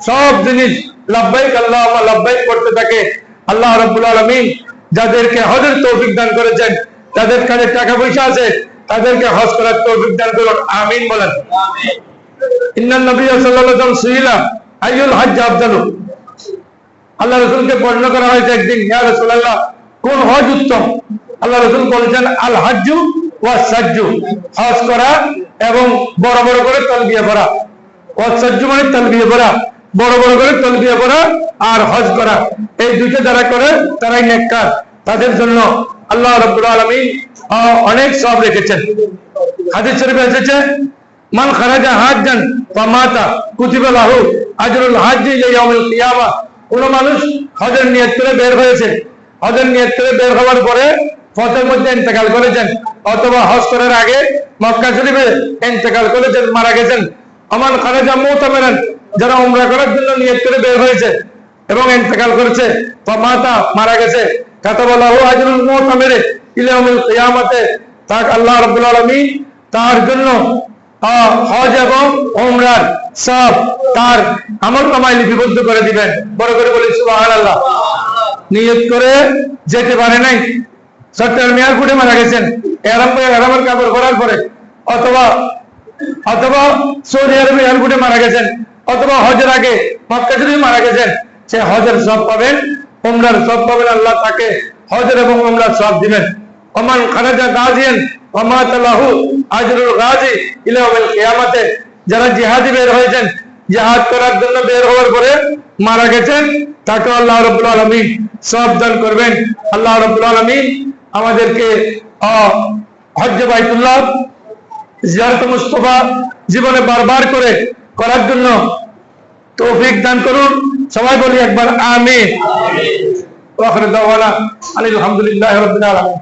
সব জিনিস লাব্বাইক আল্লাহুম্মা লাব্বাইক করতে থাকে। আল্লাহ রাব্বুল আলামিন যাদেরকে হজের তৌফিক দান করেছেন, যাদের কাছে টাকা পয়সা আছে, তাদেরকে হজ করার তৌফিক দান করুন, আমিন বলেন। আমিন। ইন্নান নবী সাল্লাল্লাহু আলাইহি ওয়াসাল্লাম সুইলা আইয়ুল হজ্জ আফদালু, আল্লাহ রাসূলকে প্রশ্ন করা হয়েছে একদিন, ইয়া রাসূলুল্লাহ কোন হজ উত্তম? আল্লাহ রাসূল বলেছেন আল হজ্জু ওয়াস সাজ্জু, হজ করা এবং বড় বড় করে তালবিয়া করা। ওয়াস সাজ্জু মানে তালবিয়া করা, বড় বড় করে তালবিয়া করা আর হজ করা, এই দুইটা যারা করে তারাই নেককার, তাদের জন্য আল্লাহ রাব্বুল আলামিন অনেক সওয়াব রেখেছেন। হাদিস শরীফে এসেছে মান খারাজা হাজ্জান ফামাতা কুতিবা লাহু আজরুল হাজ্জি ইলা ইয়াউমিল কিয়ামা, কোন মানুষ হজের নিয়ত করে বের হয়েছে, হজের নিয়ত করে বের হওয়ার পরে পথের মধ্যে ইন্তেকাল করেছেন, অথবা হজ করার আগে মক্কা শরীফে ইন্তেকাল করেছেন, মারা গেছেন। আমান খারাজা মুতামিরান, যারা উমরা করার জন্য নিয়ত করে বের হয়েছে এবং ইন্তেকাল করেছে, ফামাতা মারা গেছে, কাতাবা লাহু আজরুল মুতামিরি ইলা ইয়াউমিল কিয়ামাতে, তাক আল্লাহ রাব্বুল আলামিন তার জন্য হজ এবং উমরার সব তার আমলনামায় লিপিবদ্ধ করে দিবেন। বড় করে বলি সুবহানাল্লাহ। নিয়ত করে যেতে পারে নাই, চট্টগ্রাম এয়ারপোর্টে মারা গেছেন, এরামের কাপড় পরার পরে, অথবা সৌদি আরবে এয়ারপোর্টে মারা গেছেন, অথবা হজের আগে মক্কা শরীফে মারা গেছেন, সে হজের সব পাবেন, উমরার সব পাবেন, আল্লাহ তাকে হজের এবং উমরার সব দিবেন। ওমান খারাজা গাজিয়ান ওয়ামাতা লাহু আজরুল গাজি ইলা ইয়াউমিল কিয়ামাতে, যারা জিহাদি বের হয়েছেন, জিহাদ করার জন্য বের হওয়ার পরে মারা গেছেন, তাকে আল্লাহ রাব্বুল আলামিন সওয়াব দান করবেন। আল্লাহ রাব্বুল আলামিন আমাদেরকে হজ্জে বাইতুল্লাহ জিয়ারত মুস্তাফা জীবনে বারবার করে করার জন্য তৌফিক দান করুন। সবাই বলি একবার আমিন। ওয়া আখিরু দাওয়ানা আলহামদুলিল্লাহি রাব্বিল আলামিন।